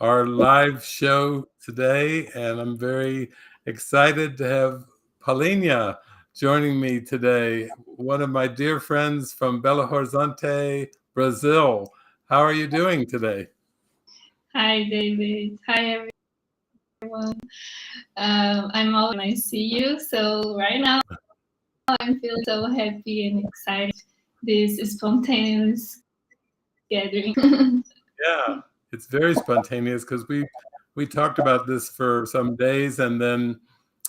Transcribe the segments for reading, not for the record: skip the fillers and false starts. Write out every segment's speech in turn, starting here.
our live show today, and I'm very excited to have Paulinha joining me today, one of my dear friends from Belo Horizonte, Brazil. How are you doing today? Hi, David. Hi, everyone. I'm all when I see you. So right now, I'm feeling so happy and excited. This spontaneous gathering. Yeah, it's very spontaneous because we talked about this for some days, and then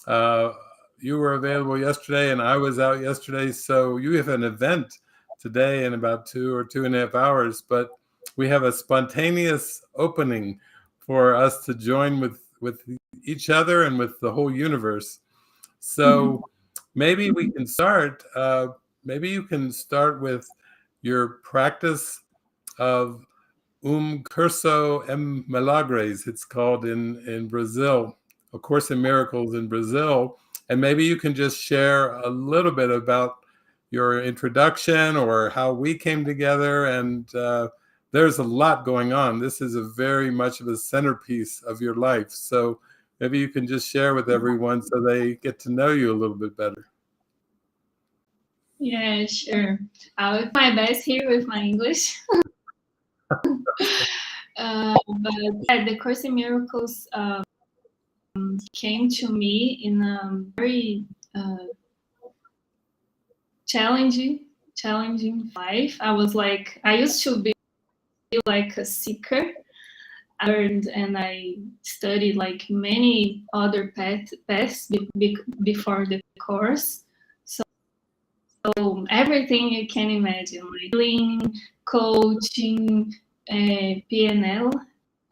uh, you were available yesterday, and I was out yesterday. So you have an event today in about 2.5 hours, but we have a spontaneous opening for us to join with each other and with the whole universe. So maybe we can start. Maybe you can start with your practice of Curso em Milagres, it's called in Brazil, A Course in Miracles in Brazil. And maybe you can just share a little bit about your introduction or how we came together. And there's a lot going on. This is a very much of a centerpiece of your life. So maybe you can just share with everyone so they get to know you a little bit better. Yeah, sure. I'll do my best here with my English. But the Course in Miracles came to me in a very challenging life. I used to be like a seeker. I learned and I studied like many other paths before the course. So everything you can imagine, like healing, coaching, PNL,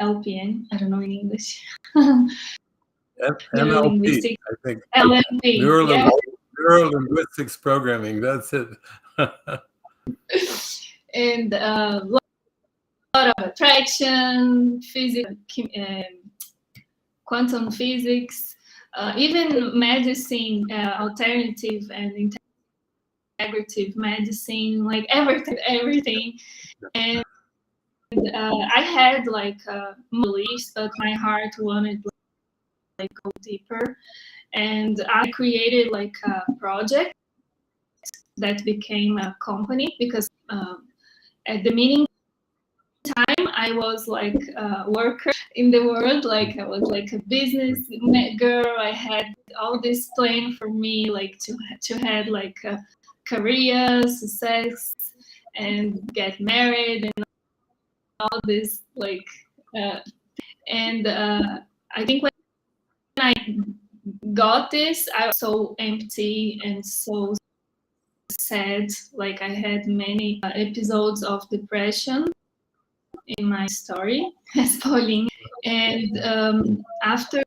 LPN, I don't know in English. NLP, I think. LMP, yeah. Neuro-linguistics programming, that's it. And a lot of attraction, physics, quantum physics, even medicine, alternative and integrative medicine, like everything. And I had like beliefs, but my heart wanted like go deeper. And I created like a project that became a company because at the meantime I was like a worker in the world, like I was like a business girl. I had all this plan for me, like to have like a career, success, and get married and all this like and I think when I got this, I was so empty and so sad. Like I had many episodes of depression in my story as Pauline. And after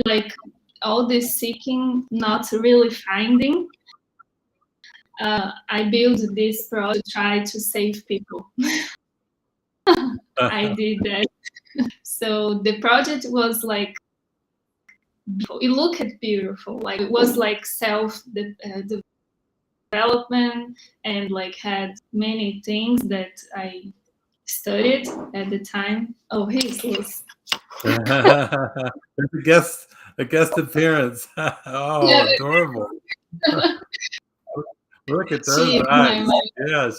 like all this seeking, not really finding, I built this project to try to save people. I did that. So the project was like, it looked beautiful. Like it was like self development and like had many things that I studied at the time. Oh, he's loose. a guest appearance. Oh, Yeah, adorable. Look at those she is my eyes. mom. Yeah,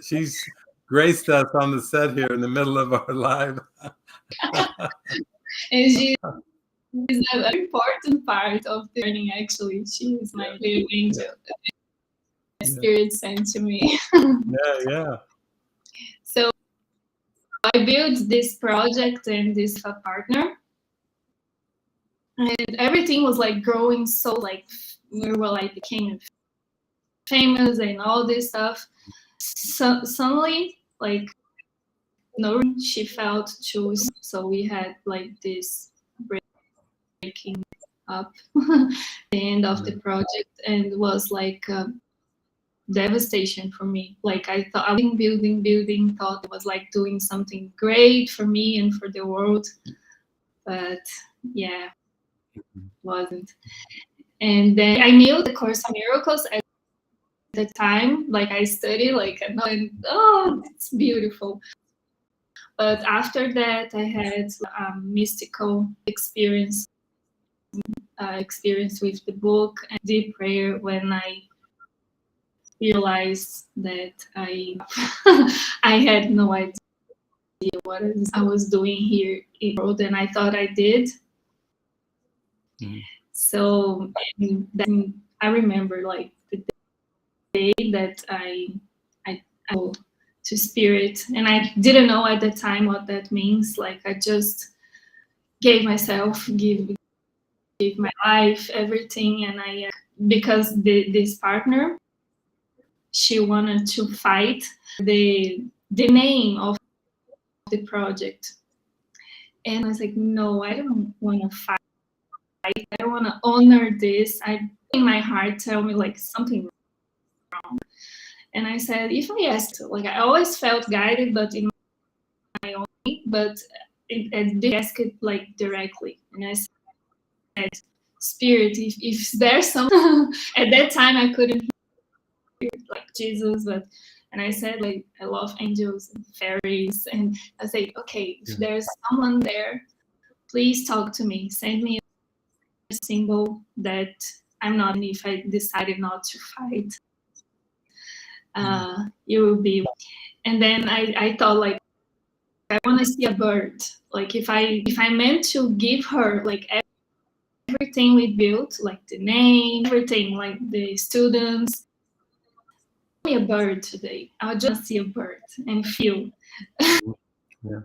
she's graced us on the set here in the middle of our live. And she is an important part of the learning, actually. She is my little angel. Spirit sent to me. Yeah. So I built this project and this partner, and everything was like growing. So like we were like became famous and all this stuff. So suddenly, like no, she felt too. So we had like this breaking up the end of the project, and it was like devastation for me. Like I thought I was building, thought it was like doing something great for me and for the world, but yeah, wasn't. And then I knew the Course of Miracles at the time. Like I studied, like and oh, it's beautiful. But after that, I had a mystical experience with the book and deep prayer when I realized that I I had no idea what I was doing here in the world, and I thought I did. Mm-hmm. So then I remember like the day that I go to spirit, and I didn't know at the time what that means. Like I just gave myself, give my life, everything, and I because this partner, she wanted to fight the name of the project, and I was like, no, I don't want to fight. I don't want to honor this. I in my heart tell me like something wrong, and I said, if I asked, like I always felt guided, but in my own way, but I did ask it like directly, and I said, Spirit, if there's some at that time I couldn't hear like Jesus, but and I said like I love angels and fairies, and I said, okay, if there's someone there, please talk to me, send me a symbol that I'm not, and if I decided not to fight, you will be. And then I thought like I want to see a bird. Like if I meant to give her like everything we built, like the name, everything, like the students, me a bird today. I'll just see a bird and feel. Yeah.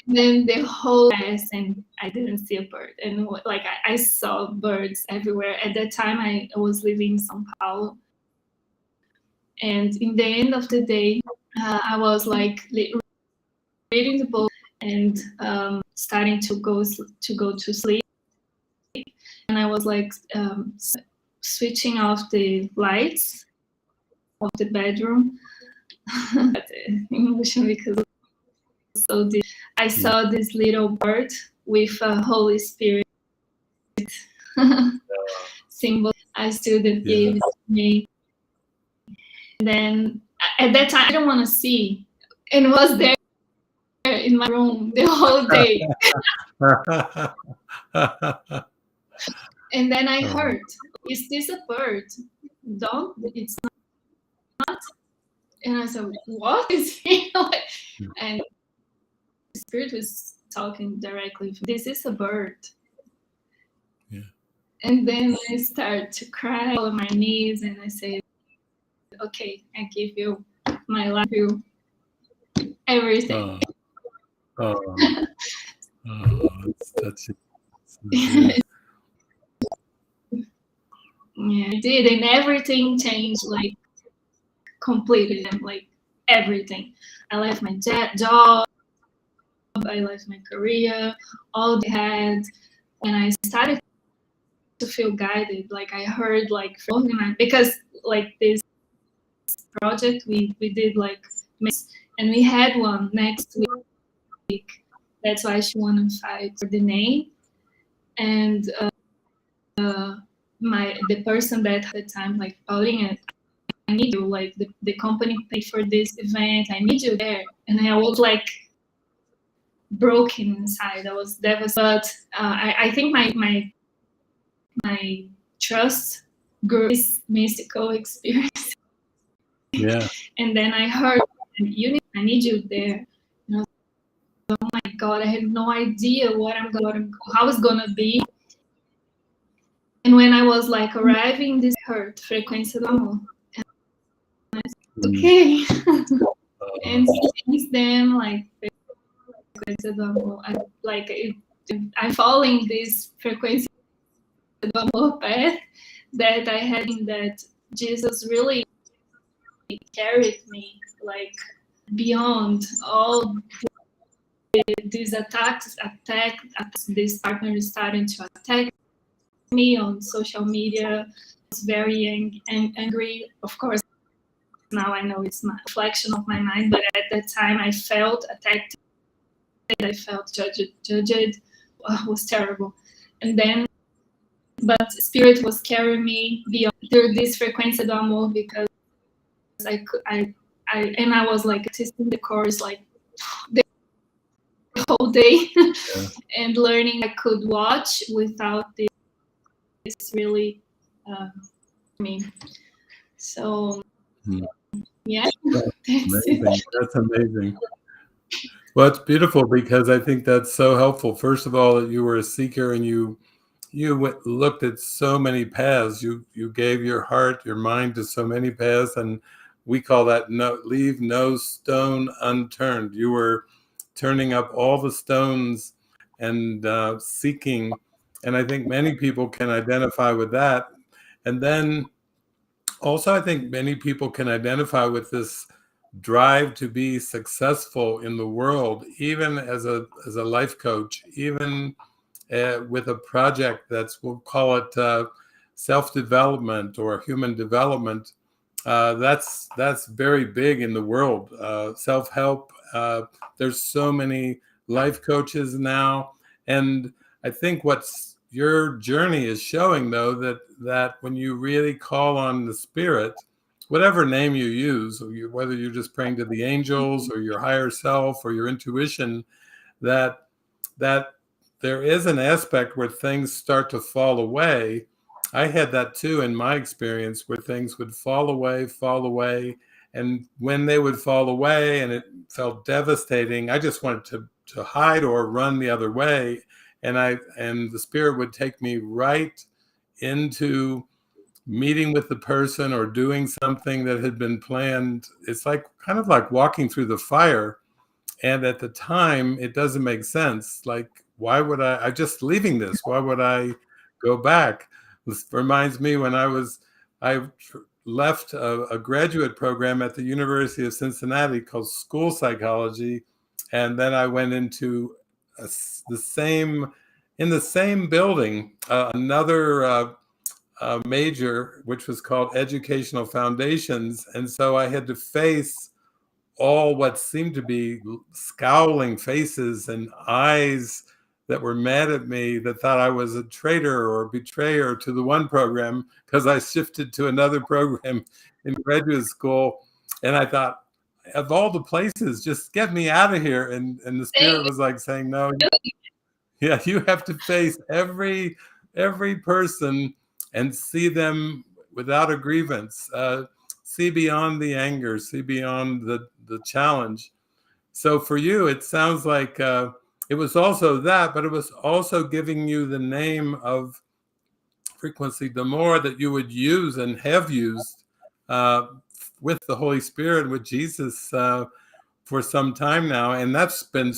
And then the whole class, and I didn't see a bird. And like I saw birds everywhere. At that time, I was living in São Paulo. And in the end of the day, I was like reading the book and starting to go to sleep. And I was like switching off the lights of the bedroom. Emotion because so deep. I saw this little bird with a Holy Spirit symbol. I student gave it to me. And then at that time I didn't want to see, and was there in my room the whole day. And then I heard, "Is this a bird? Don't, it's not." And I said, "What is he?" And the spirit was talking directly. This is a bird. Yeah. And then I started to cry on my knees, and I said, "Okay, I give you my life, you everything." It's touching. Yeah. Yeah, I did, and everything changed, like completely, like everything. I left my job, I left my career, all I had, and I started to feel guided. Like I heard, like because like this project we did like, and we had one next week. That's why she wanted to fight for the name, and the person that at the time, like Paulinha, I need you, like the company paid for this event, I need you there. And I was like broken inside. I was devastated. But I think my trust grew this mystical experience. Yeah. And then I heard, I need you there. And I was like, oh my God, I had no idea how it's gonna be. And when I was like arriving, this hurt, frequência do amor. And I said, okay. And since then, like, frequência do amor, I'm following this frequência do amor path that I had, in that Jesus really carried me, like, beyond all these attacks. This partner is starting to attack me on social media. I was very angry. Of course, now I know it's my reflection of my mind, but at that time I felt attacked. I felt judged. It was terrible. And then, but Spirit was carrying me beyond through this frequência do amor, because I was like testing the course, like whole day Yeah. and learning I could watch without this really me. So yeah, That's that's amazing. it. That's amazing. Well, it's beautiful because I think that's so helpful. First of all, that you were a seeker and looked at so many paths. You gave your heart, your mind to so many paths, and we call that leave no stone unturned. You were turning up all the stones and seeking, and I think many people can identify with that. And then also, I think many people can identify with this drive to be successful in the world, even as a life coach, even with a project we'll call it self-development or human development. That's very big in the world. Self-help. There's so many life coaches now, and I think what's your journey is showing, though, that when you really call on the spirit, whatever name you use, whether you're just praying to the angels or your higher self or your intuition, that there is an aspect where things start to fall away. I had that too in my experience, where things would fall away. And when they would fall away and it felt devastating, I just wanted to hide or run the other way. And the spirit would take me right into meeting with the person or doing something that had been planned. It's like kind of like walking through the fire. And at the time, it doesn't make sense. Like, why would I'm just leaving this? Why would I go back? This reminds me when I left a graduate program at the University of Cincinnati called school psychology. And then I went into in the same building, another major, which was called educational foundations. And so I had to face all what seemed to be scowling faces and eyes that were mad at me, that thought I was a traitor or a betrayer to the one program because I shifted to another program in graduate school. And I thought, of all the places, just get me out of here. And the spirit was like saying, no, yeah, you have to face every person and see them without a grievance. See beyond the anger, see beyond the challenge. So for you, it sounds like it was also that, but it was also giving you the name of frequency d'amour that you would use and have used with the Holy Spirit, with Jesus, for some time now. And that's been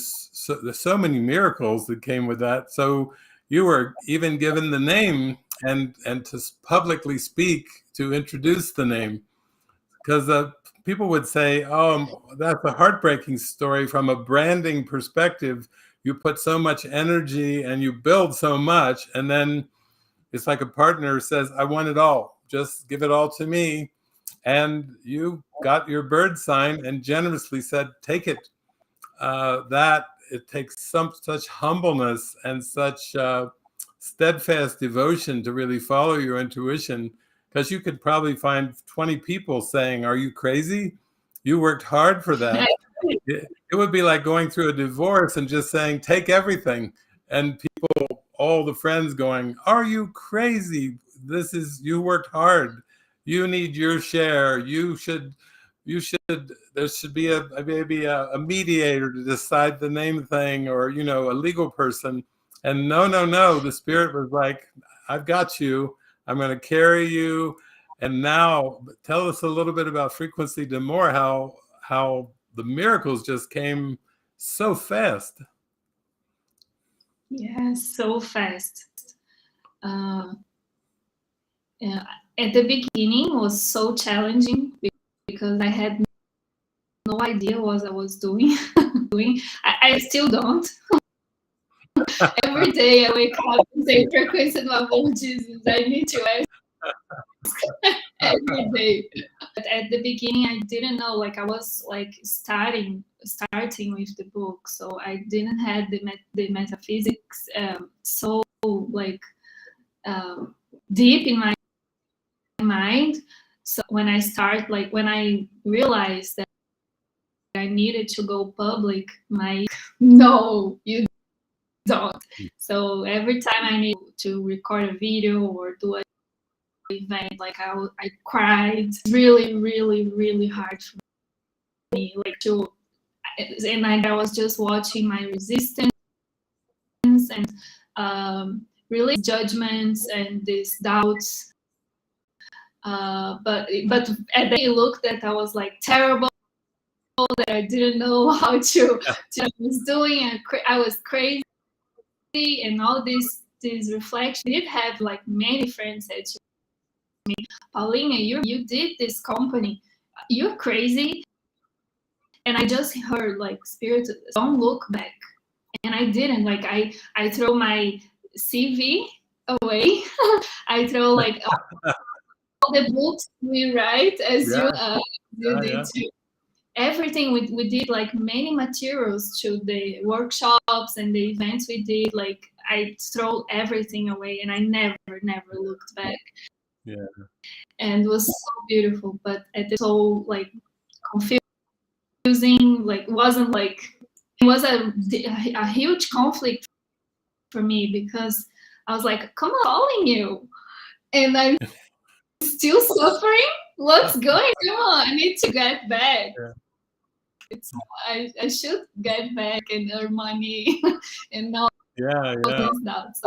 there's so many miracles that came with that. So you were even given the name and to publicly speak, to introduce the name. Because people would say, oh, that's a heartbreaking story from a branding perspective. You put so much energy and you build so much, and then it's like a partner says, I want it all. Just give it all to me. And you got your bird sign and generously said, take it. That it takes such humbleness and such steadfast devotion to really follow your intuition, because you could probably find 20 people saying, are you crazy? You worked hard for that. It would be like going through a divorce and just saying, take everything. And people, all the friends going, are you crazy? You worked hard. You need your share. There should be maybe a mediator to decide the name thing, or, a legal person. And no. The spirit was like, I've got you. I'm going to carry you. And now tell us a little bit about frequency d'amour, how the miracles just came so fast. Yeah, so fast. Yeah, at the beginning was so challenging because I had no idea what I was doing. I still don't. Every day I wake up and say, frequency d'amour, Jesus, I need to ask every day. But at the beginning, I didn't know. Like, I was like starting with the book, so I didn't have the metaphysics so like deep in my mind. So when I realized that I needed to go public, my no, you don't. So every time I need to record a video or do an event, like I cried. It's really, really, really hard for me, like to, and I was just watching my resistance and really judgments and these doubts. But at the look that I was like terrible, that I didn't know how to I was doing, and I was crazy, and all this reflection. I did have like many friends said to me, Paulina, you did this company, you're crazy. And I just heard like, spirit, don't look back. And I didn't. Like I throw my CV away. I throw like all the books we write, as you did too. Everything we did, like many materials to the workshops and the events we did, like I throw everything away, and I never looked back. Yeah. And it was so beautiful, but at the so like confusing, like wasn't like, it was a huge conflict for me, because I was like, come on, calling you, and I'm still suffering. What's going on? I need to get back. Yeah. I should get back and earn money and not these doubts.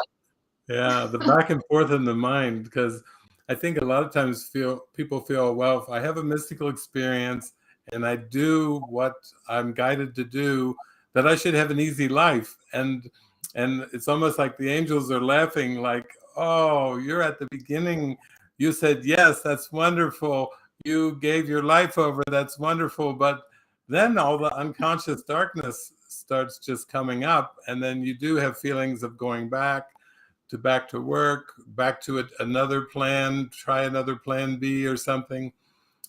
Yeah, the back and forth in the mind, because I think a lot of times people feel, well, if I have a mystical experience and I do what I'm guided to do, that I should have an easy life. And it's almost like the angels are laughing, like, oh, you're at the beginning. You said, yes, that's wonderful. You gave your life over. That's wonderful. But then all the unconscious darkness starts just coming up. And then you do have feelings of going back to work, back to another plan, try another plan B or something.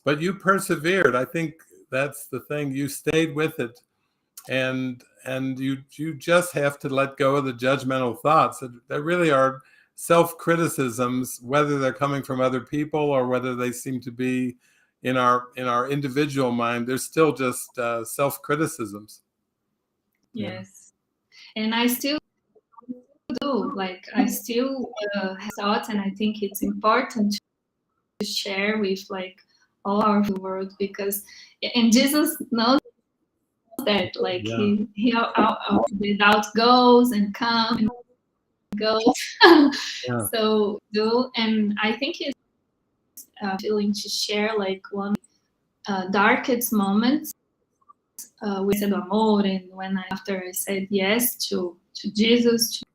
But you persevered. I think that's the thing. You stayed with it. And you just have to let go of the judgmental thoughts that really are self-criticisms, whether they're coming from other people or whether they seem to be in our individual mind. They're still just self-criticisms. Yes. And I still do, like I still have thoughts, and I think it's important to share with like all our world, because, and Jesus knows that, like he the doubt goes and comes and goes. So do, and I think he's feeling to share like one darkest moments with the amor, and after I said yes to Jesus, to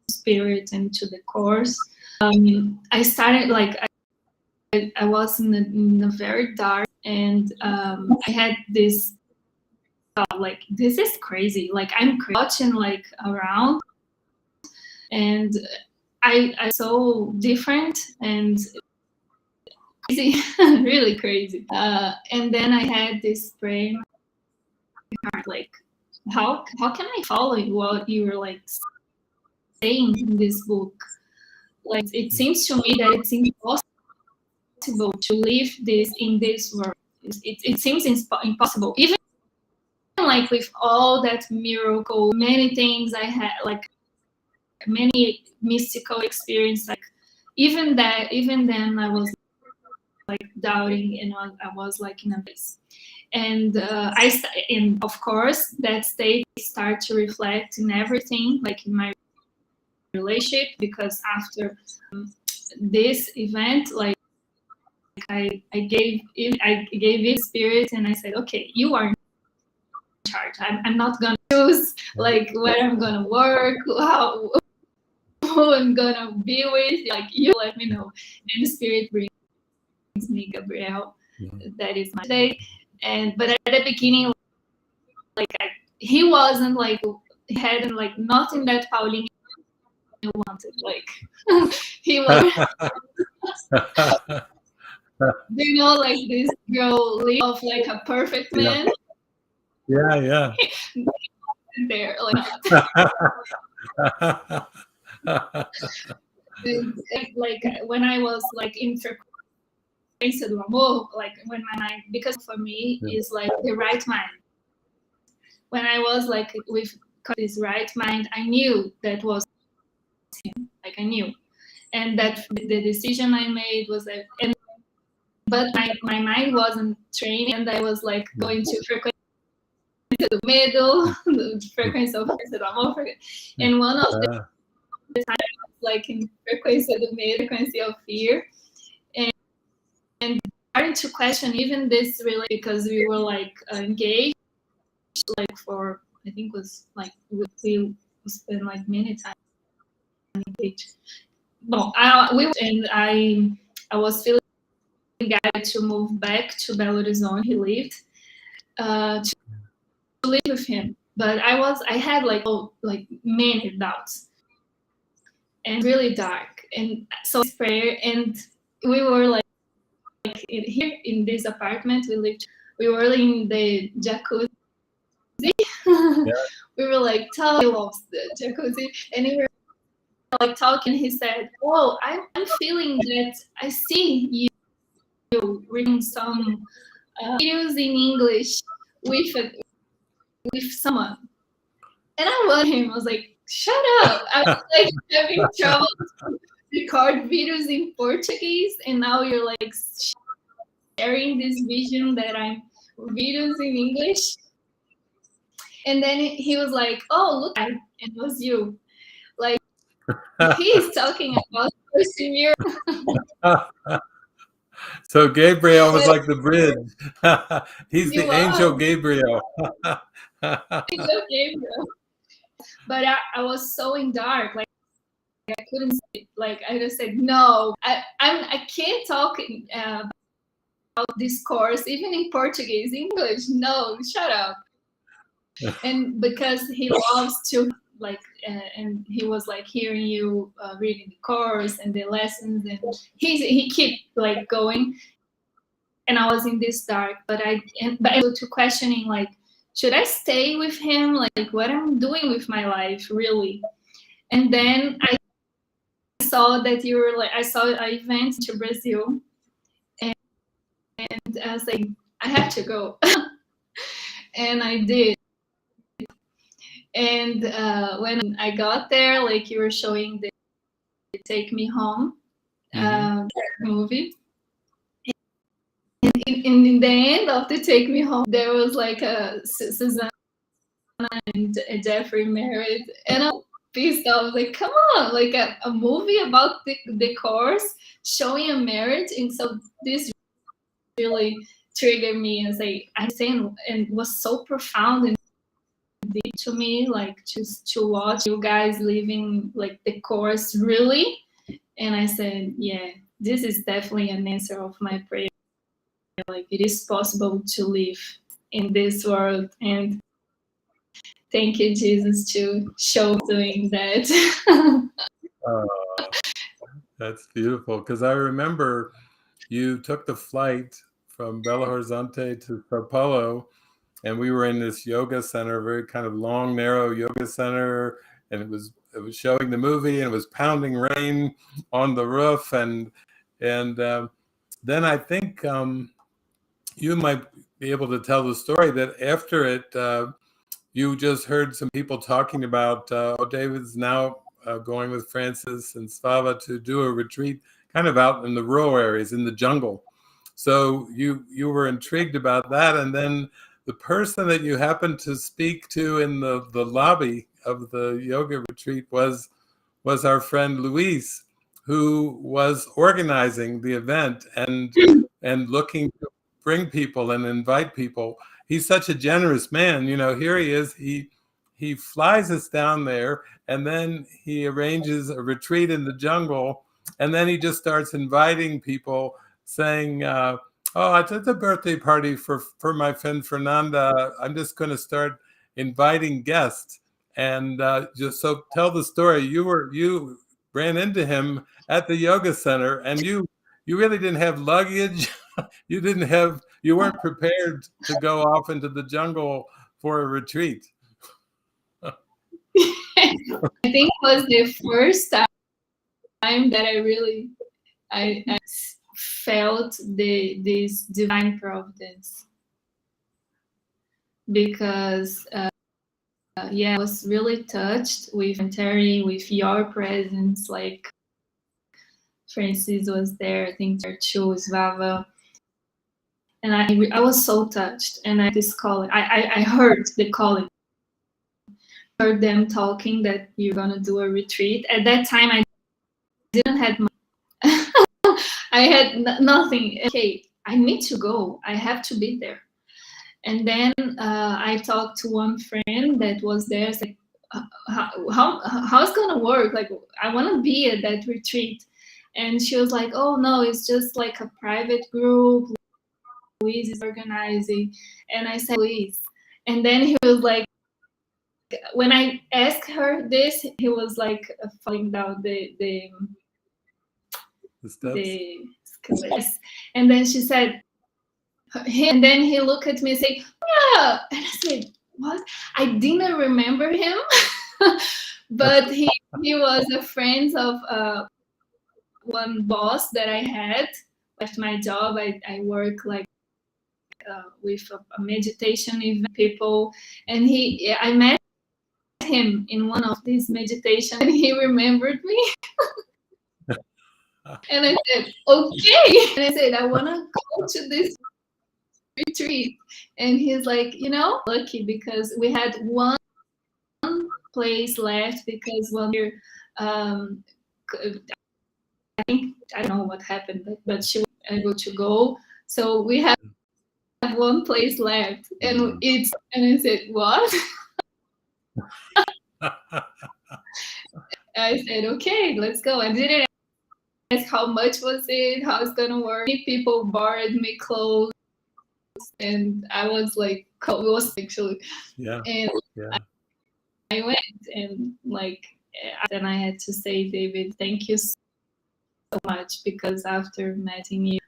Spirit, and to the course. I started like I was in a very dark, and I had this thought, like, this is crazy. Like I'm watching like around, and I so different and crazy, really crazy. And then I had this prayer, like, how can I follow what you were like saying in this book? Like it seems to me that it's impossible to live this in this world. It seems impossible, even like with all that miracle, many things I had, like many mystical experience, like even then I was like doubting, and I was like in a place. And and of course that state start to reflect in everything, like in my relationship, because after this event, like I gave it Spirit, and I said, okay, you are in charge. I'm not gonna choose like where I'm gonna work, who I'm gonna be with. Like you let me know. And the Spirit brings me Gabriel. That is my day. And but at the beginning, like he wasn't like, he had like nothing that Paulinha wanted. Like he was. Do you know, like this girl live of like a perfect man? Yeah. There, like like when I was like in frequência do amor, like when my mind, because for me is like the right mind. when I was like with his right mind, I knew that was him. Like I knew, and that the decision I made was that. But my mind wasn't trained, and I was like going to frequency the middle, the frequency of and one of the time I was like in frequency of the middle, frequency of fear, and starting to question even this really, because we were like engaged like for, I think it was like we spent like many times engaged. Well, I was feeling guided to move back to Belo Horizonte. He lived to live with him, but I had like many doubts and really dark, and so prayer, and we were like here in this apartment we were in the jacuzzi. Yeah. We were like talking about the jacuzzi, and we were like talking. He said, "Oh, I'm feeling that I see you reading some videos in English with someone." And I loved him. I was like, "Shut up!" I was like having trouble to record videos in Portuguese, and now you're like sharing this vision that I'm videos in English. And then he was like, "Oh, look, and it was you." Like he's talking about persevere. So Gabriel was like the bridge. He's the angel was. Gabriel. Angel Gabriel. But I was so in dark, like I couldn't sleep. Like I just said, no, I can't talk about this course, even in Portuguese, English. No, shut up. And because he loves to like, and he was like hearing you reading the course and the lessons, and he kept like going. And I was in this dark, but to questioning like, should I stay with him? Like what I'm doing with my life, really? And then I saw that you were like, I saw an event to Brazil, and I was like, I have to go. And I did. And when I got there, like you were showing the Take Me Home movie. In the end of the Take Me Home, there was like a Susanna and Jeffrey married, and I was pissed off. Like, come on, like a movie about the course showing a marriage, and so this really triggered me as I saying, and was so profound and deep to me, like just to watch you guys living like the course really. And I said, yeah, this is definitely an answer of my prayer. Like it is possible to live in this world, and thank you, Jesus, to show doing that. That's beautiful, because I remember you took the flight from Belo Horizonte to Sao Paulo, and we were in this yoga center, very kind of long, narrow yoga center, and it was showing the movie, and it was pounding rain on the roof, and then I think you might be able to tell the story that after it, you just heard some people talking about, David's now going with Francis and Svava to do a retreat kind of out in the rural areas, in the jungle. So you were intrigued about that, and then the person that you happened to speak to in the lobby of the yoga retreat was our friend Luis, who was organizing the event and looking to bring people and invite people. He's such a generous man. You know, here he is. He flies us down there, and then he arranges a retreat in the jungle, and then he just starts inviting people, saying, "Oh, it's a birthday party for my friend Fernanda. I'm just going to start inviting guests." And just so tell the story. You ran into him at the yoga center, and you really didn't have luggage. You weren't prepared to go off into the jungle for a retreat. I think it was the first time that I felt this divine providence, because yeah, I was really touched with Terry, with your presence. Like Francis was there, I think there too, Svava. And I was so touched. And I this calling, I heard the calling, heard them talking that you're gonna do a retreat. At that time, I didn't have I had nothing. Okay, I need to go. I have to be there. And then I talked to one friend that was there. It's like, how's it gonna work? Like, I want to be at that retreat. And she was like, oh no, it's just like a private group. Luis is organizing. And I said, Luis. And then he was like, when I asked her this, he was like falling down the steps. And then she said, and then he looked at me and said, yeah. And I said, what? I didn't remember him, but he was a friend of one boss that I had. Left my job. I work like with a meditation event people, and I met him in one of these meditations, and he remembered me. And I said, okay. And I said, I want to go to this retreat. And he's like, lucky because we had one place left because one year, I think, I don't know what happened, but she was able to go. So we have one place left. And I said, what? I said, okay, let's go. I didn't ask how much was it, how it's gonna work. People borrowed me clothes, and I was like, it was actually, and I went, and like, then I had to say, David, thank you so much, because after meeting you,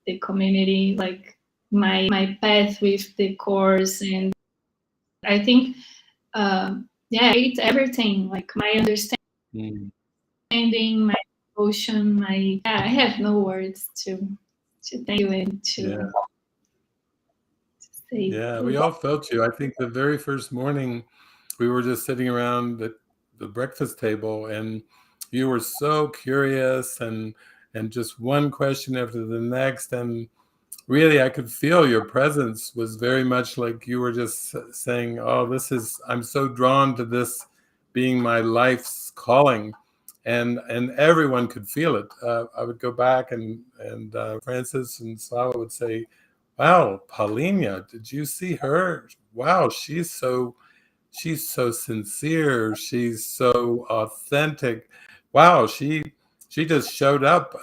the community, like my path with the course, and I think, it's everything, like my understanding, my devotion, I have no words to thank you and to say. Yeah, we all felt you. I think the very first morning we were just sitting around the breakfast table, and you were so curious, and just one question after the next, and really I could feel your presence was very much like you were just saying, oh, I'm so drawn to this being my life's calling. And everyone could feel it. I would go back, and Francis and Slava would say, wow, Paulinha, did you see her? Wow, she's so sincere. She's so authentic. Wow, she just showed up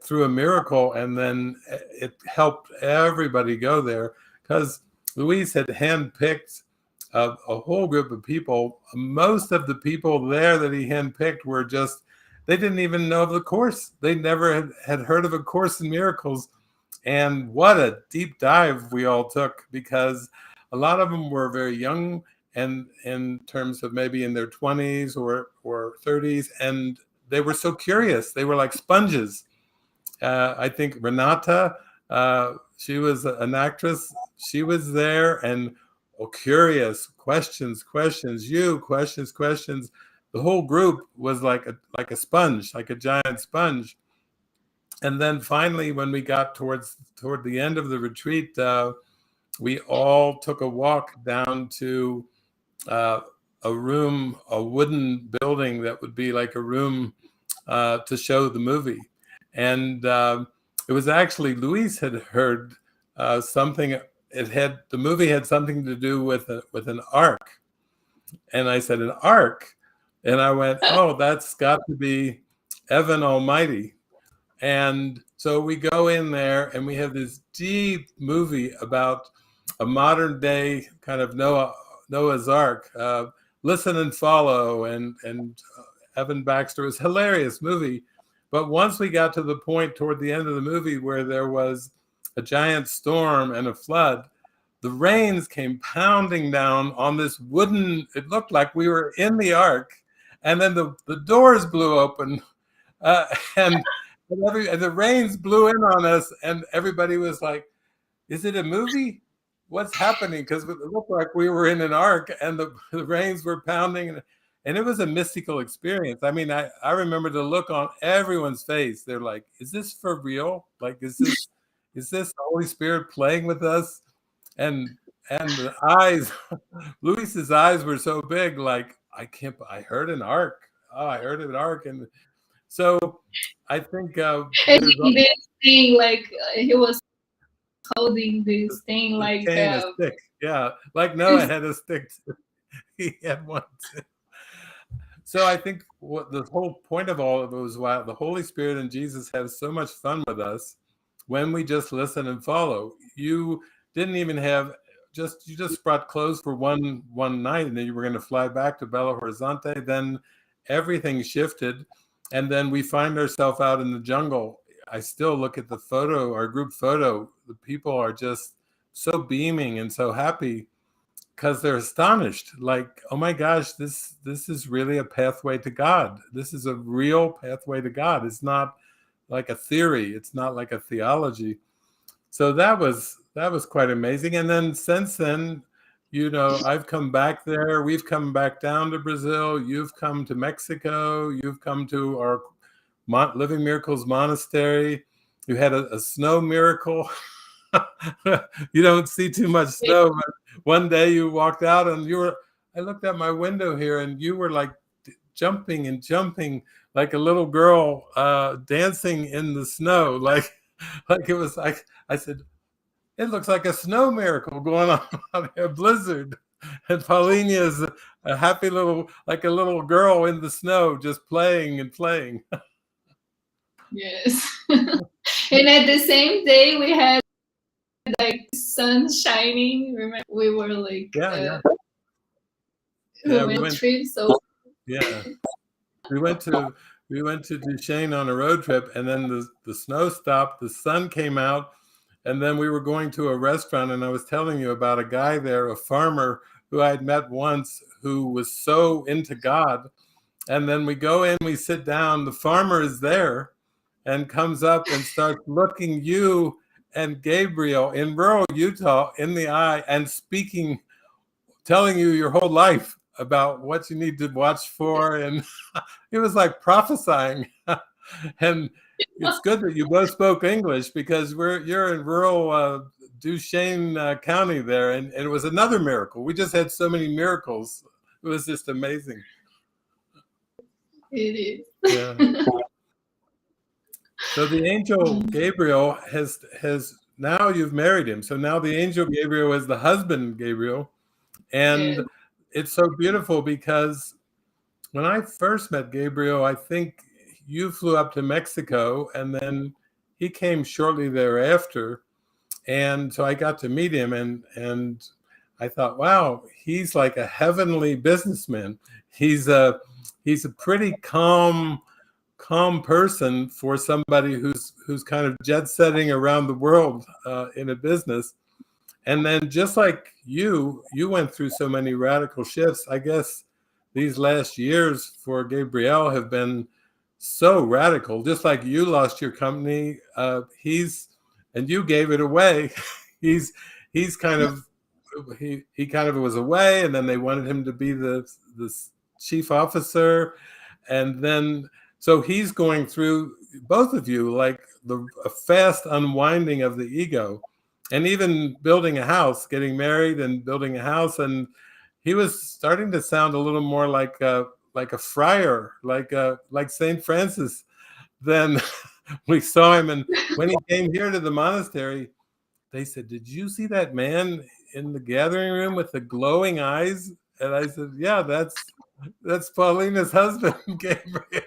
through a miracle, and then it helped everybody go there, because Luis had handpicked a whole group of people. Most of the people there that he handpicked were just, they didn't even know of the course. They never had heard of A Course in Miracles. And what a deep dive we all took, because a lot of them were very young, and in terms of maybe in their 20s or 30s, and they were so curious. They were like sponges. I think Renata, she was an actress. She was there, and curious questions. The whole group was like a sponge, like a giant sponge. And then finally, when we got toward the end of the retreat, we all took a walk down to a room, a wooden building that would be like a room to show the movie. And it was actually, Luis had heard something. The movie had something to do with an ark. And I said, an ark? And I went, oh, that's got to be Evan Almighty. And so we go in there, and we have this deep movie about a modern day kind of Noah's Ark, Listen and Follow, and Evan Baxter. Was a hilarious movie. But once we got to the point toward the end of the movie where there was a giant storm and a flood, the rains came pounding down on this wooden, it looked like we were in the ark, and then the doors blew open, and the rains blew in on us, and everybody was like, is it a movie? what's happening? Because it looked like we were in an ark and the rains were pounding. And it was a mystical experience. I mean, I remember the look on everyone's face. They're like, is this for real? Like, is this the Holy Spirit playing with us? And the eyes, Luis's eyes were so big, like, I heard an ark. Oh, I heard an ark. And so I think And there's this thing, like he was holding this thing, a like cane, a stick. Yeah, like Noah had a stick too. He had one too. So I think what the whole point of all of it was why the Holy Spirit and Jesus have so much fun with us when we just listen and follow. You didn't even have you just brought clothes for one night, and then you were going to fly back to Belo Horizonte. Then everything shifted, and then we find ourselves out in the jungle. I still look at the photo, our group photo. The people are just so beaming and so happy because they're astonished, like, oh my gosh, this is really a pathway to God. This is a real pathway to God. It's not like a theory. It's not like a theology. So that was quite amazing. And then since then, I've come back there. We've come back down to Brazil. You've come to Mexico. You've come to our Living Miracles Monastery. You had a snow miracle. You don't see too much snow, but one day you walked out and I looked out my window here and you were like jumping and jumping like a little girl dancing in the snow. Like it was like, I said, it looks like a snow miracle going on, a blizzard. And Paulinha is a happy like a little girl in the snow, just playing and playing. Yes. And at the same day, we had like sun shining. Remember, we were like, Yeah. We went trip. So yeah, we went to Duchesne on a road trip, and then the snow stopped, the sun came out, and then we were going to a restaurant, and I was telling you about a guy there, a farmer who I'd met once, who was so into God. And then we go in, we sit down, the farmer is there and comes up and starts looking you and Gabriel in rural Utah in the eye and speaking, telling you your whole life about what you need to watch for. And it was like prophesying. And it's good that you both spoke English, because you're in rural Duchesne County there. And it was another miracle. We just had so many miracles. It was just amazing. It is. Yeah. So the angel Gabriel has now you've married him. So now the angel Gabriel is the husband Gabriel. And it's so beautiful because when I first met Gabriel, I think you flew up to Mexico and then he came shortly thereafter. And so I got to meet him and I thought, wow, he's like a heavenly businessman. He's a pretty calm person for somebody who's kind of jet setting around the world in a business. And then just like you went through so many radical shifts. I guess these last years for Gabriel have been so radical. Just like you lost your company, and you gave it away. he's kind of he kind of was away, and then they wanted him to be the chief officer, and then so he's going through, both of you, like a fast unwinding of the ego, and even building a house, getting married and building a house. And he was starting to sound a little more like a friar, like Saint Francis. Then we saw him, and when he came here to the monastery, they said, "Did you see that man in the gathering room with the glowing eyes?" And I said, "Yeah, that's Paulina's husband, Gabriel."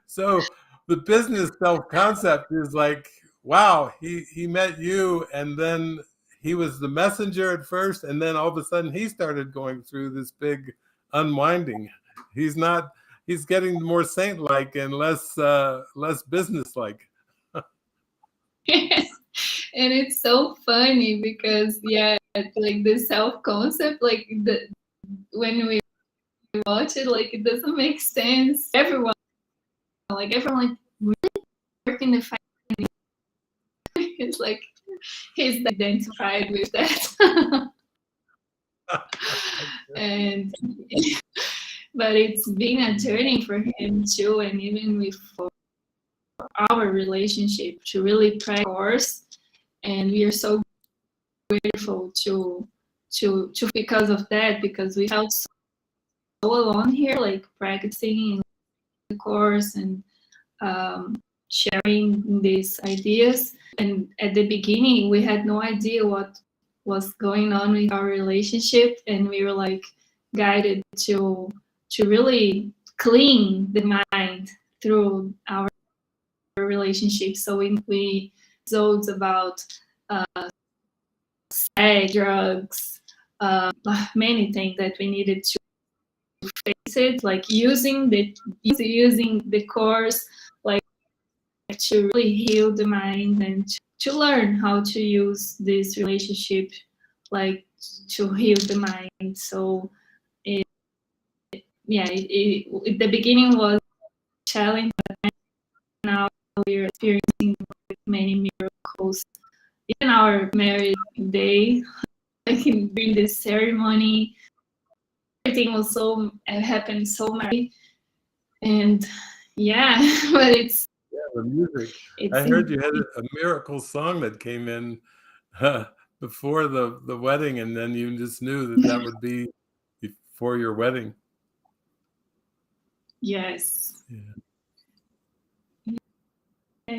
So the business self-concept is like, wow, he met you, and then he was the messenger at first, and then all of a sudden he started going through this big unwinding. He's getting more saint-like and less business-like. Yes. And it's so funny because like the self-concept, like when we watch it, like it doesn't make sense. Everyone really working the It's like he's identified with that. And but it's been a journey for him too, and even with our relationship to really practice. And we are so grateful to because of that, because we felt so alone here, like practicing in the course and sharing these ideas. And at the beginning, we had no idea what was going on with our relationship, and we were like guided to really clean the mind through our relationship. So we episodes about sex, drugs, many things that we needed to face it, like using the course, like to really heal the mind and to learn how to use this relationship, like to heal the mind. So the beginning was challenging, but now we're experiencing many miracles. Even our marriage day, like during this ceremony, everything was so happened so much, and yeah, but it's the music. it's I heard you had a miracle song that came in before the wedding, and then you just knew that that would be before your wedding. yes. Yeah.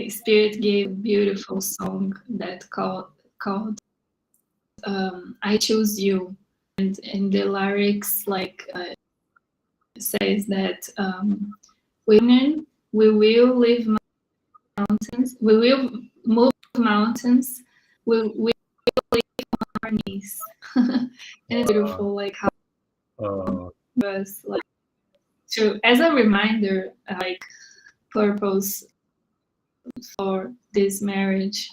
Spirit gave a beautiful song that called I Choose You, and the lyrics like says that we will live mountains, we will move mountains, we will live on our knees. And it's beautiful, like how was like to as a reminder, like purpose for this marriage.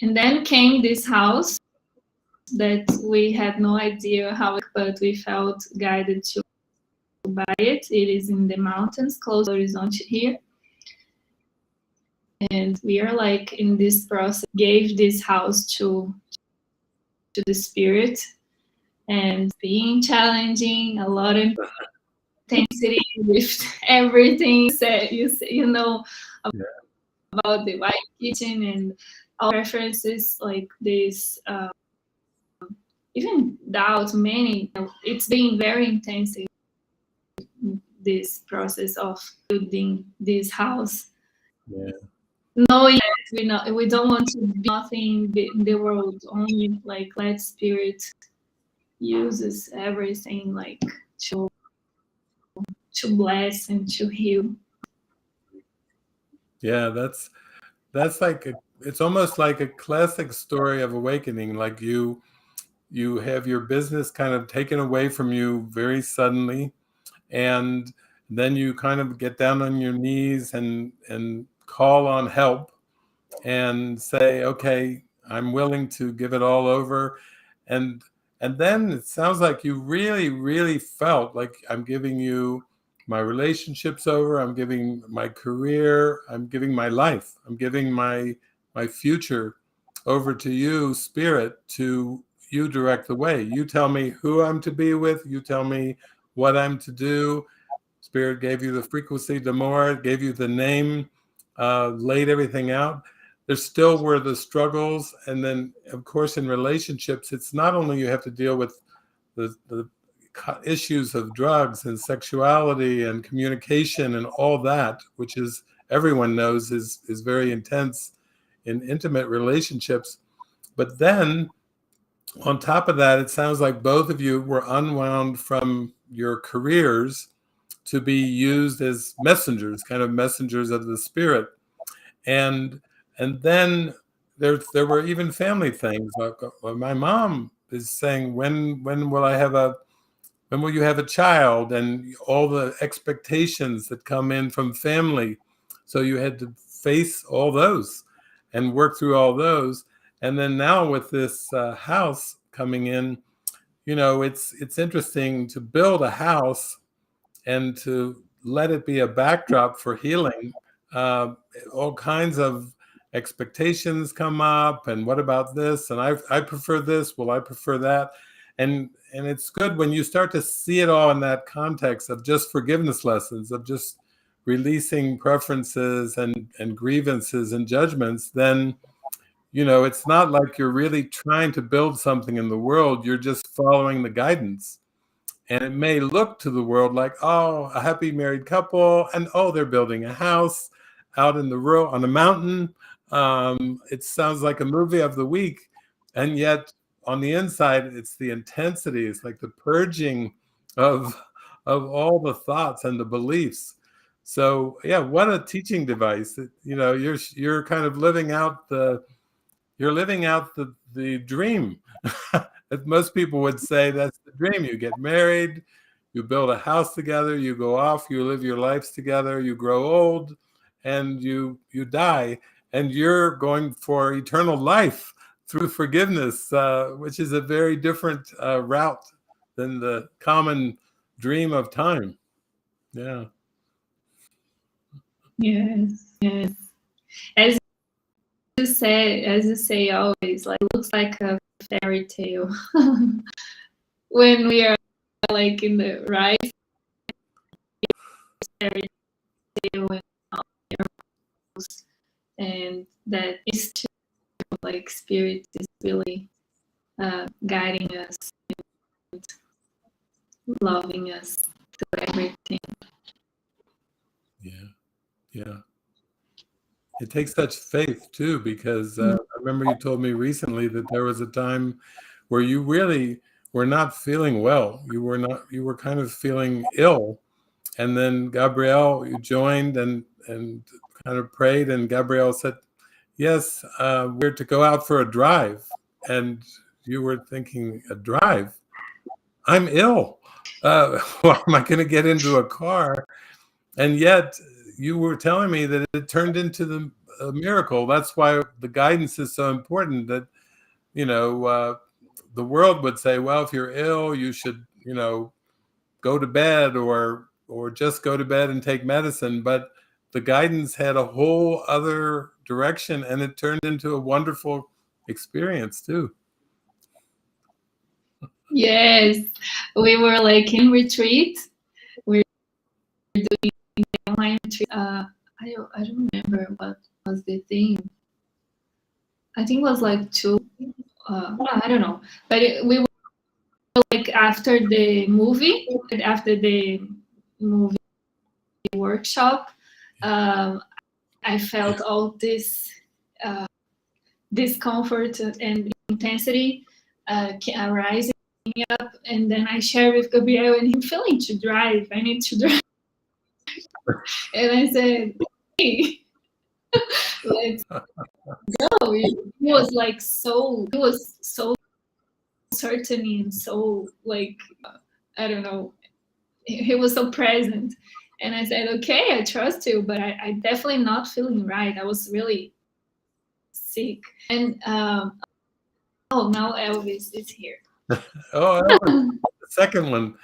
And then came this house that we had no idea how, but we felt guided to buy it. It is in the mountains, close to Horizonte here. And we are like in this process, gave this house to the spirit, and being challenging, a lot of intensity with everything that you know about the white kitchen and all references like this. Even doubt many, it's been very intensive, this process of building this house. Yeah. Knowing that we don't want to be nothing in the world, only like let spirit uses everything like to bless and to heal. Yeah, that's like it's almost like a classic story of awakening. Like you have your business kind of taken away from you very suddenly, and then you kind of get down on your knees and call on help and say, okay, I'm willing to give it all over. And then it sounds like you really, really felt like, I'm giving you my relationships over, I'm giving my career, I'm giving my life, I'm giving my future over to you, Spirit, to you direct the way. You tell me who I'm to be with, you tell me what I'm to do. Spirit gave you the frequency, demeanor, gave you the name, laid everything out. There still were the struggles. And then, of course, in relationships, it's not only you have to deal with the issues of drugs and sexuality and communication and all that, which is everyone knows is very intense in intimate relationships. But then on top of that, it sounds like both of you were unwound from your careers to be used as messengers, kind of messengers of the spirit. And then there were even family things. Like my mom is saying, when will you have a child, and all the expectations that come in from family. So you had to face all those and work through all those. And then now with this house coming in, it's interesting to build a house and to let it be a backdrop for healing. All kinds of expectations come up, and what about this, and I prefer this, well, I prefer that. And it's good when you start to see it all in that context of just forgiveness lessons, of just releasing preferences and grievances and judgments. Then it's not like you're really trying to build something in the world, you're just following the guidance. And it may look to the world like, oh, a happy married couple, and oh, they're building a house out in the road on a mountain. It sounds like a movie of the week. And yet on the inside, it's the intensity. It's like the purging of all the thoughts and the beliefs. So yeah, what a teaching device. You're kind of living out the dream. As most people would say, that's the dream. You get married, you build a house together, you go off, you live your lives together, you grow old, and you die, and you're going for eternal life through forgiveness, which is a very different route than the common dream of time. Yeah. Yes. As you say always, like, looks like a fairy tale when we are like in the right fairy tale and that is true, like spirit is really guiding us and loving us through everything. Yeah. It takes such faith too, because I remember you told me recently that there was a time where you really were not feeling well. You were kind of feeling ill. And then Gabrielle, you joined and kind of prayed, and Gabrielle said, yes, we're to go out for a drive. And you were thinking, a drive? I'm ill. Well, am I going to get into a car? And yet you were telling me that it turned into a miracle. That's why the guidance is so important, that, the world would say, well, if you're ill, you should, go to bed or just go to bed and take medicine. But the guidance had a whole other direction, and it turned into a wonderful experience too. Yes, we were like in retreat. We were doing the online retreat. I don't remember what was the theme. I think it was like two. I don't know, but we were like after the movie workshop. I felt all this discomfort and intensity arising up, and then I shared with Gabriel, and I'm feeling to drive. I need to drive. And I said, hey, let's go. He was so certain and so like, I don't know, he was so present. And I said, okay, I trust you, but I definitely not feeling right. I was really sick. And now Elvis is here. Oh, Elvis, the second one.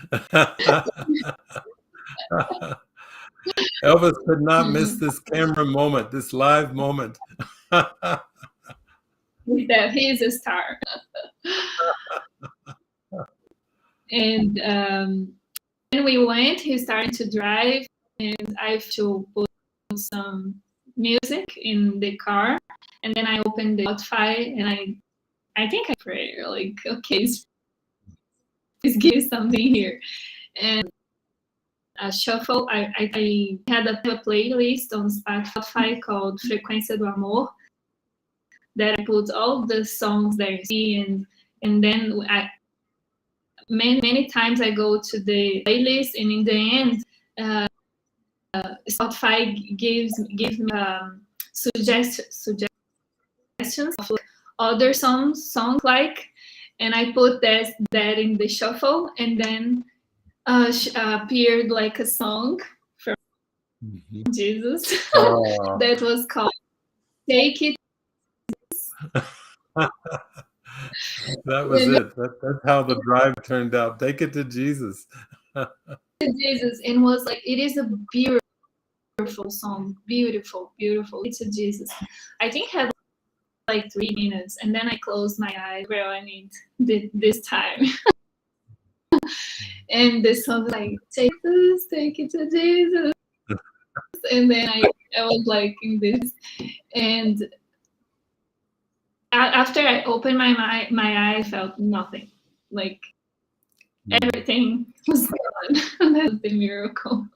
Elvis could not miss this camera moment, this live moment. He is a star. And when we went, he started to drive, and I have to put some music in the car, and then I opened the Spotify, and I think I pray, like, okay, please give something here. And a shuffle, I had a playlist on Spotify called Frequência do Amor, that I put all the songs that I see, and then many times I go to the playlist, and in the end, Spotify gives me suggestions of other songs like, and I put that in the shuffle, and then appeared like a song from Jesus that was called "Take It." That was it. That's how the drive turned out. Take it to Jesus. Jesus, and was like, it is a beautiful Wonderful song, beautiful, beautiful. It's a Jesus. I think had like 3 minutes, and then I closed my eyes. Well, I need this time. And the song like, take this, take it to Jesus. And then I was like in this, and after I opened my eye, I felt nothing. Like everything was gone. That's the miracle.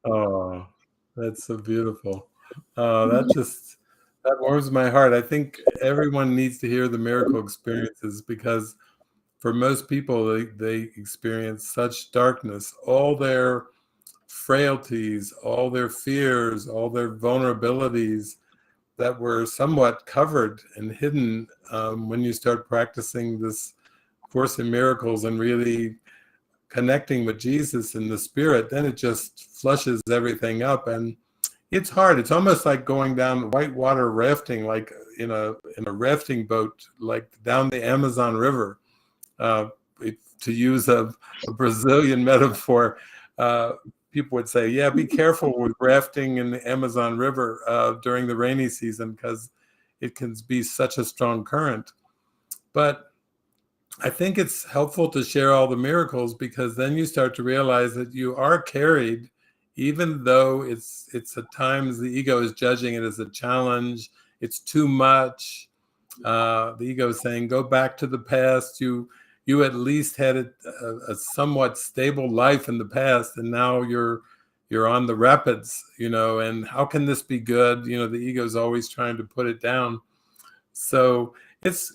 Oh, that's so beautiful. That warms my heart. I think everyone needs to hear the miracle experiences, because for most people, they experience such darkness, all their frailties, all their fears, all their vulnerabilities that were somewhat covered and hidden when you start practicing this Course in Miracles and really connecting with Jesus in the Spirit. Then it just flushes everything up, and it's hard. It's almost like going down whitewater rafting, like in a rafting boat, like down the Amazon River. To use a Brazilian metaphor, people would say, yeah, be careful with rafting in the Amazon River during the rainy season, because it can be such a strong current. But I think it's helpful to share all the miracles, because then you start to realize that you are carried, even though it's at times the ego is judging it as a challenge. It's too much. The ego is saying, go back to the past. You at least had a somewhat stable life in the past, and now you're on the rapids, and how can this be good? The ego is always trying to put it down. So it's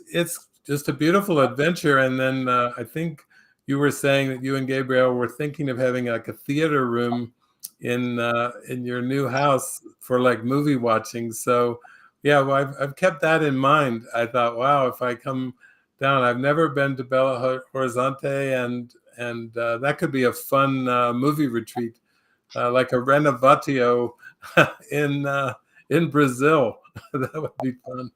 just a beautiful adventure. And then I think you were saying that you and Gabriel were thinking of having like a theater room in your new house for like movie watching. So yeah, well, I've kept that in mind. I thought, wow, if I come down, I've never been to Belo Horizonte, and that could be a fun movie retreat, like a Renovatio in Brazil. That would be fun.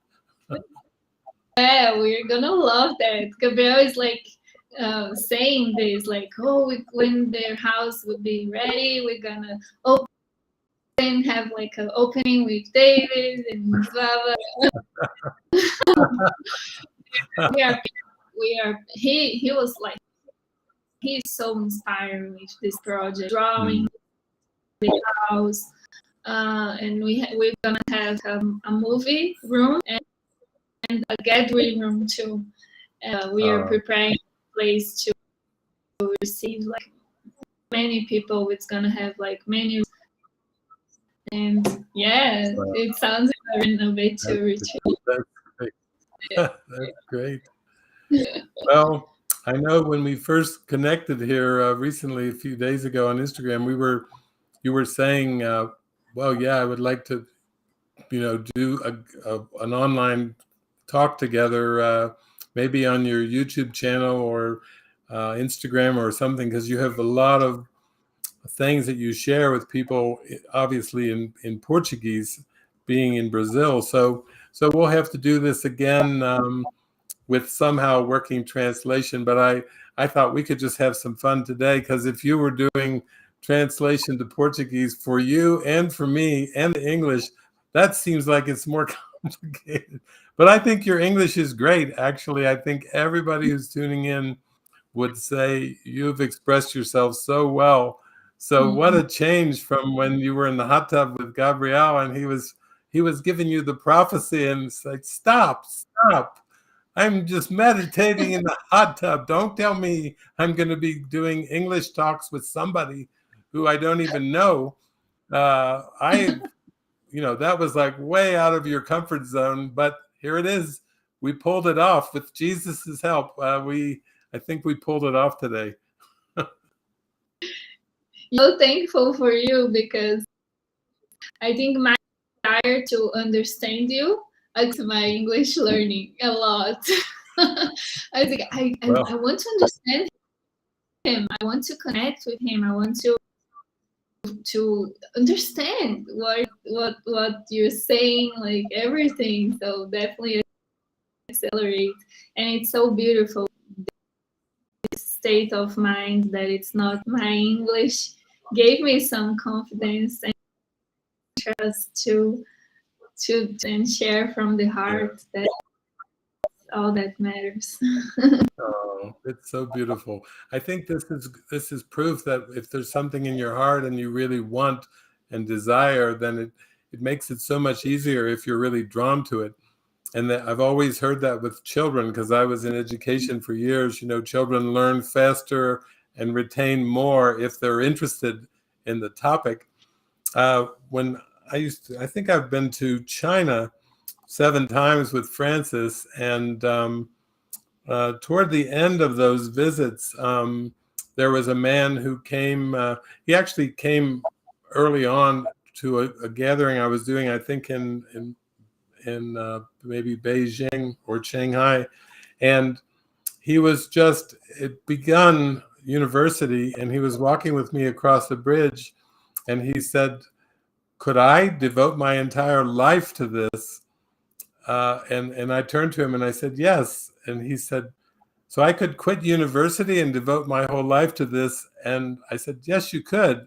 Yeah, we're gonna love that. Gabriel is like saying this, like, oh, when their house would be ready, we're gonna open, have like an opening with David and blah, blah. He was like, he's so inspired with this project, drawing the house, and we're gonna have a movie room and a gathering room too. We are preparing a place to receive like many people. It's gonna have like menus, and yeah, it sounds very innovative retreat. That's great. That's great. Well, I know when we first connected here recently, a few days ago on Instagram, you were saying, well, yeah, I would like to, do an online talk together, maybe on your YouTube channel or Instagram or something, because you have a lot of things that you share with people, obviously in Portuguese, being in Brazil. So we'll have to do this again with somehow working translation. But I thought we could just have some fun today, because if you were doing translation to Portuguese for you and for me and the English, that seems like it's more complicated. But I think your English is great. Actually, I think everybody who's tuning in would say you've expressed yourself so well. So what a change from when you were in the hot tub with Gabriel and he was giving you the prophecy, and it's like, stop. I'm just meditating in the hot tub. Don't tell me I'm going to be doing English talks with somebody who I don't even know. That was like way out of your comfort zone, but here it is. We pulled it off with Jesus's help. I think we pulled it off today. So thankful for you, because I think my desire to understand you affects my English learning a lot. I think I want to understand him. I want to connect with him. I want to understand what you're saying, like everything. So definitely accelerate, and it's so beautiful. This state of mind that it's not my English gave me some confidence, trust to and share from the heart. That's all that matters. Oh, it's so beautiful. I think this is proof that if there's something in your heart and you really want and desire, then it makes it so much easier if you're really drawn to it. And I've always heard that with children, because I was in education for years. You know, children learn faster and retain more if they're interested in the topic. When I think I've been to China 7 times with Francis, and toward the end of those visits, there was a man who came. He actually came early on to a gathering I was doing, I think in maybe Beijing or Shanghai, and he was just begun university, and he was walking with me across the bridge, and he said, "Could I devote my entire life to this?" And I turned to him and I said, "Yes." And he said, "So I could quit university and devote my whole life to this?" And I said, "Yes, you could,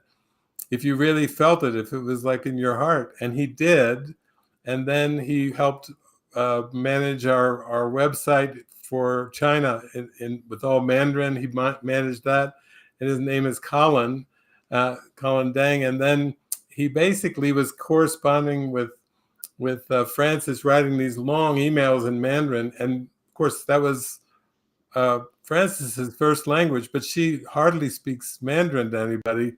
if you really felt it, if it was like in your heart." And he did. And then he helped manage our website for China with all Mandarin. He managed that. And his name is Colin Dang. And then he basically was corresponding with Francis, writing these long emails in Mandarin. And of course, that was Francis's first language, but she hardly speaks Mandarin to anybody.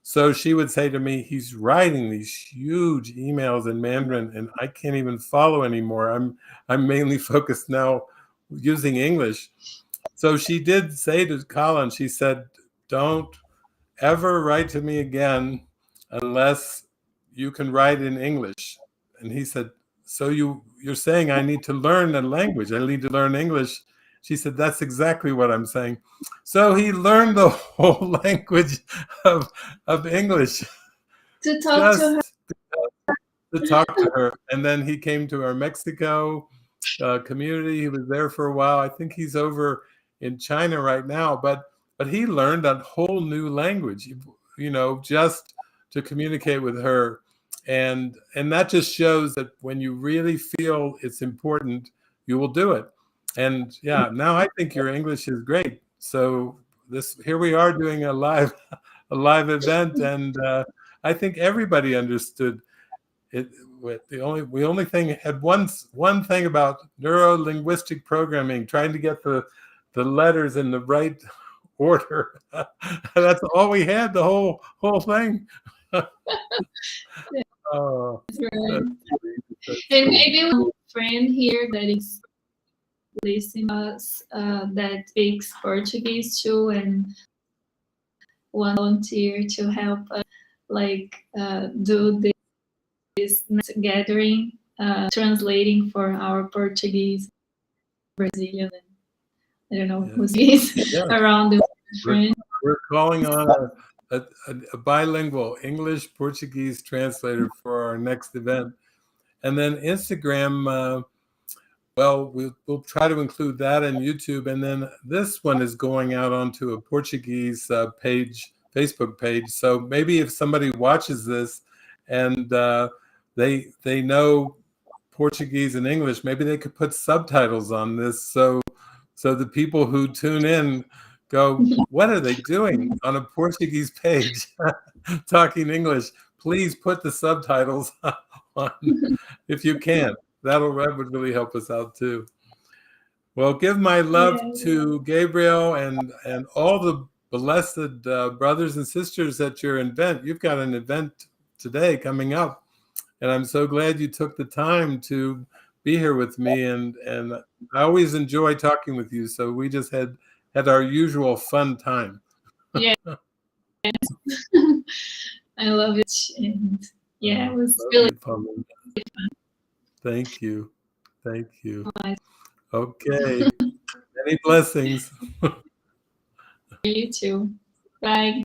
So she would say to me, "He's writing these huge emails in Mandarin, and I can't even follow anymore. I'm mainly focused now using English." So she did say to Colin, she said, "Don't ever write to me again unless you can write in English." And he said, "So you're saying I need to learn a language? I need to learn English?" She said, "That's exactly what I'm saying." So he learned the whole language of English To talk to her. just to talk to her. And then he came to our Mexico community. He was there for a while. I think he's over in China right now, but he learned a whole new language, you know, just to communicate with her. And that just shows that when you really feel it's important, you will do it. And yeah, now I think your English is great. So here we are doing a live event, and I think everybody understood it. We only thing had one thing about neuro-linguistic programming, trying to get the letters in the right order. That's all we had, the whole thing. Oh, Right. And maybe one friend here that is listening to us that speaks Portuguese too, and one volunteer to help us do this next gathering, translating for our Portuguese Brazilian, I don't know who's around the world. We're calling on a bilingual English-Portuguese translator for our next event. And then Instagram, well, we'll try to include that in YouTube. And then this one is going out onto a Portuguese Facebook page. So maybe if somebody watches this and they know Portuguese and English, maybe they could put subtitles on this. So the people who tune in go, "What are they doing on a Portuguese page talking English?" Please put the subtitles on if you can. That would really help us out too. Well, give my love to Gabriel and all the blessed brothers and sisters at your event. You've got an event today coming up, and I'm so glad you took the time to be here with me. And I always enjoy talking with you. So we just had our usual fun time. Yeah. I love it. And yeah, it was really fun. Thank you. Okay. Many blessings. You too. Bye.